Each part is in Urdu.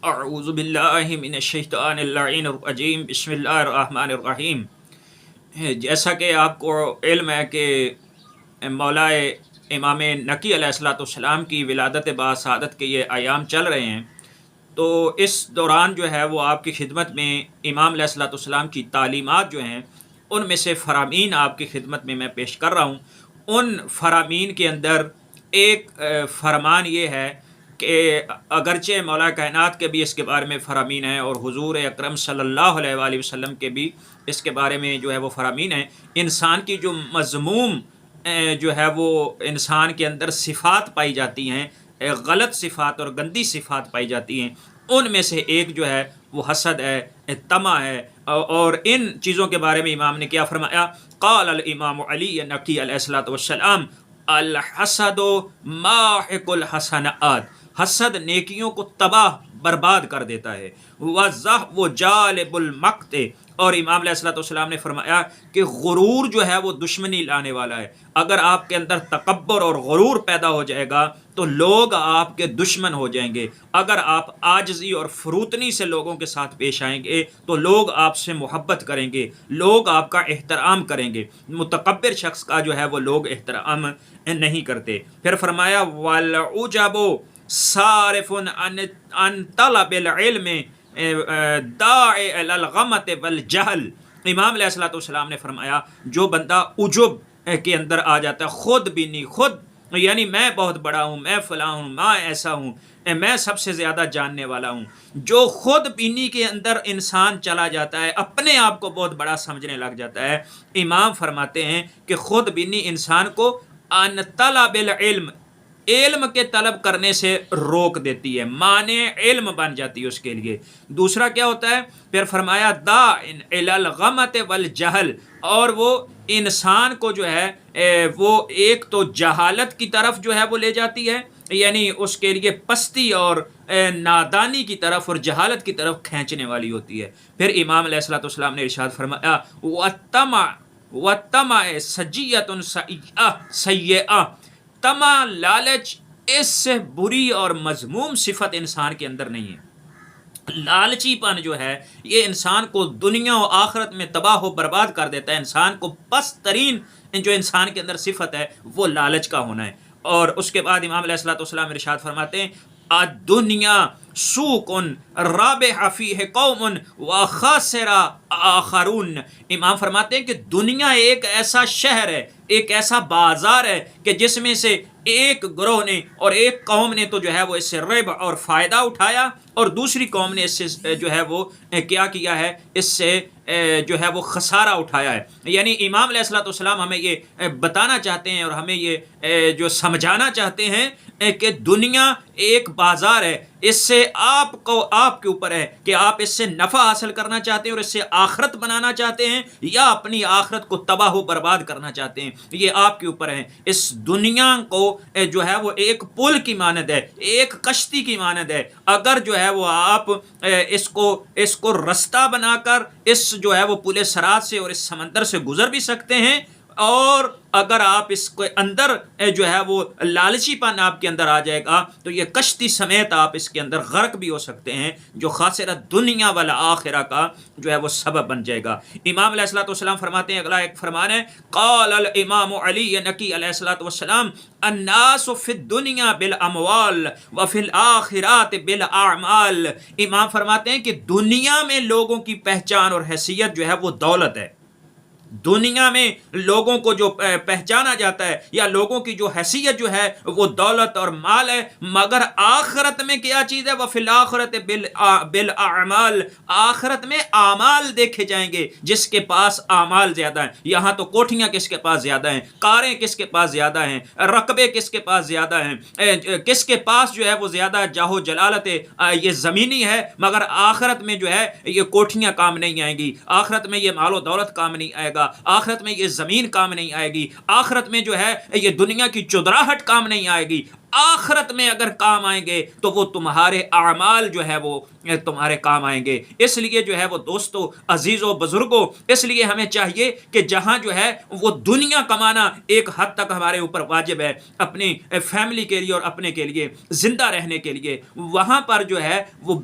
اعوذ باللہ من الشیطان اللعین الرجیم بسم اللہ الرحمن الرحیم۔ جیسا کہ آپ کو علم ہے کہ مولائے امام نقی علیہ الصلوۃ والسلام کی ولادت باسعادت کے یہ ایام چل رہے ہیں، تو اس دوران جو ہے وہ آپ کی خدمت میں امام علیہ الصلوۃ والسلام کی تعلیمات جو ہیں ان میں سے فرامین آپ کی خدمت میں پیش کر رہا ہوں۔ ان فرامین کے اندر ایک فرمان یہ ہے کہ اگرچہ مولا کائنات کے بھی اس کے بارے میں فرامین ہیں اور حضور اکرم صلی اللہ علیہ وآلہ وسلم کے بھی اس کے بارے میں جو ہے وہ فرامین ہیں، انسان کی جو مذموم جو ہے وہ انسان کے اندر صفات پائی جاتی ہیں، غلط صفات اور گندی صفات پائی جاتی ہیں، ان میں سے ایک جو ہے وہ حسد ہے، طمع ہے۔ اور ان چیزوں کے بارے میں امام نے کیا فرمایا؟ قال الامام علی نقی علیہ الصلوۃ والسلام الحسد ماحق الحسنات، حسد نیکیوں کو تباہ برباد کر دیتا ہے۔ وہ جالب المقت، اور امام علیہ الصلوۃ والسلام نے فرمایا کہ غرور جو ہے وہ دشمنی لانے والا ہے۔ اگر آپ کے اندر تکبر اور غرور پیدا ہو جائے گا تو لوگ آپ کے دشمن ہو جائیں گے۔ اگر آپ عاجزی اور فروتنی سے لوگوں کے ساتھ پیش آئیں گے تو لوگ آپ سے محبت کریں گے، لوگ آپ کا احترام کریں گے۔ متکبر شخص کا جو ہے وہ لوگ احترام نہیں کرتے۔ پھر فرمایا والعجب صارف عن طلب العلم داع الی الغمۃ والجہل۔ امام علیہ الصلوۃ والسلام نے فرمایا جو بندہ عجب کے اندر آ جاتا ہے، خود بینی، خود یعنی میں بہت بڑا ہوں، میں فلاں ہوں، میں ایسا ہوں، میں سب سے زیادہ جاننے والا ہوں، جو خود بینی کے اندر انسان چلا جاتا ہے، اپنے آپ کو بہت بڑا سمجھنے لگ جاتا ہے، امام فرماتے ہیں کہ خود بینی انسان کو ان طلب العلم، علم کے طلب کرنے سے روک دیتی ہے، مانع علم بن جاتی ہے اس کے لیے۔ دوسرا کیا ہوتا ہے؟ پھر فرمایا داعٍ الی الغمۃ والجہل، اور وہ انسان کو جو ہے وہ ایک تو جہالت کی طرف جو ہے وہ لے جاتی ہے، یعنی اس کے لیے پستی اور نادانی کی طرف اور جہالت کی طرف کھینچنے والی ہوتی ہے۔ پھر امام علیہ الصلوۃ والسلام نے ارشاد فرمایا وَالطَّمَعُ سَجِّیَّةٌ سیئہ، طمع، لالچ، اس سے بری اور مذموم صفت انسان کے اندر نہیں ہے۔ لالچی پن جو ہے یہ انسان کو دنیا و آخرت میں تباہ و برباد کر دیتا ہے۔ انسان کو پست ترین جو انسان کے اندر صفت ہے وہ لالچ کا ہونا ہے۔ اور اس کے بعد امام علیہ الصلوۃ والسلام ارشاد فرماتے ہیں الدنیا سوق رابح فیہ قوم وخاسر آخرون۔ امام فرماتے ہیں کہ دنیا ایک ایسا شہر ہے، ایک ایسا بازار ہے کہ جس میں سے ایک گروہ نے اور ایک قوم نے تو جو ہے وہ اس سے ربح اور فائدہ اٹھایا، اور دوسری قوم نے اس سے جو ہے وہ کیا کیا ہے، اس سے جو ہے وہ خسارہ اٹھایا ہے۔ یعنی امام علیہ الصلوۃ والسلام ہمیں یہ بتانا چاہتے ہیں اور ہمیں یہ جو سمجھانا چاہتے ہیں کہ دنیا ایک بازار ہے، اس سے آپ کے اوپر ہے کہ آپ اس سے نفع حاصل کرنا چاہتے ہیں اور اس سے آخرت بنانا چاہتے ہیں، یا اپنی آخرت کو تباہ و برباد کرنا چاہتے ہیں، یہ آپ کے اوپر ہے۔ اس دنیا کو جو ہے وہ ایک پل کی مانند ہے، ایک کشتی کی مانند ہے۔ اگر جو ہے وہ آپ اس کو رستہ بنا کر اس جو ہے وہ پل صراط سے اور اس سمندر سے گزر بھی سکتے ہیں، اور اگر آپ اس کے اندر جو ہے وہ لالچی پن آپ کے اندر آ جائے گا تو یہ کشتی سمیت آپ اس کے اندر غرق بھی ہو سکتے ہیں، جو خاسرۃ دنیا والآخرہ کا جو ہے وہ سبب بن جائے گا۔ امام علیہ الصلوۃ والسلام فرماتے ہیں، اگلا ایک فرمان ہے قال الامام علی نقی علیہ الصلوۃ والسلام الناس فی الدنیا بالاموال وفی الاخرات بالاعمال۔ امام فرماتے ہیں کہ دنیا میں لوگوں کی پہچان اور حیثیت جو ہے وہ دولت ہے۔ دنیا میں لوگوں کو جو پہچانا جاتا ہے یا لوگوں کی جو حیثیت جو ہے وہ دولت اور مال ہے، مگر آخرت میں کیا چیز ہے؟ وفی الآخرۃ بالاعمال، آخرت میں اعمال دیکھے جائیں گے، جس کے پاس اعمال زیادہ ہیں۔ یہاں تو کوٹھیاں کس کے پاس زیادہ ہیں، کاریں کس کے پاس زیادہ ہیں، رقبے کس کے پاس زیادہ ہیں، کس کے پاس جو ہے وہ زیادہ جاہ و جلالت یہ زمینی ہے، مگر آخرت میں جو ہے یہ کوٹھیاں کام نہیں آئیں گی، آخرت میں یہ مال و دولت کام نہیں آئے گا، آخرت میں یہ زمین کام نہیں آئے گی، آخرت میں جو ہے یہ دنیا کی چودراہٹ کام نہیں آئے گی۔ آخرت میں اگر کام آئیں گے تو وہ تمہارے اعمال جو ہے وہ تمہارے کام آئیں گے. اس لیے جو ہے وہ دوستو، عزیزو، بزرگوں، اس لیے ہمیں چاہیے کہ جہاں جو ہے وہ دنیا کمانا ایک حد تک ہمارے اوپر واجب ہے، اپنی فیملی کے لیے اور اپنے کے لیے زندہ رہنے کے لیے، وہاں پر جو ہے وہ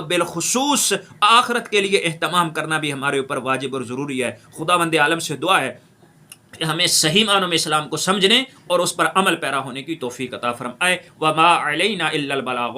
بالخصوص آخرت کے لیے اہتمام کرنا بھی ہمارے اوپر واجب اور ضروری ہے. خداوند عالم سے دعا ہے کہ ہمیں صحیح معنوں میں اسلام کو سمجھنے اور اس پر عمل پیرا ہونے کی توفیق عطا فرمائے. وما علینا الا البلاغ.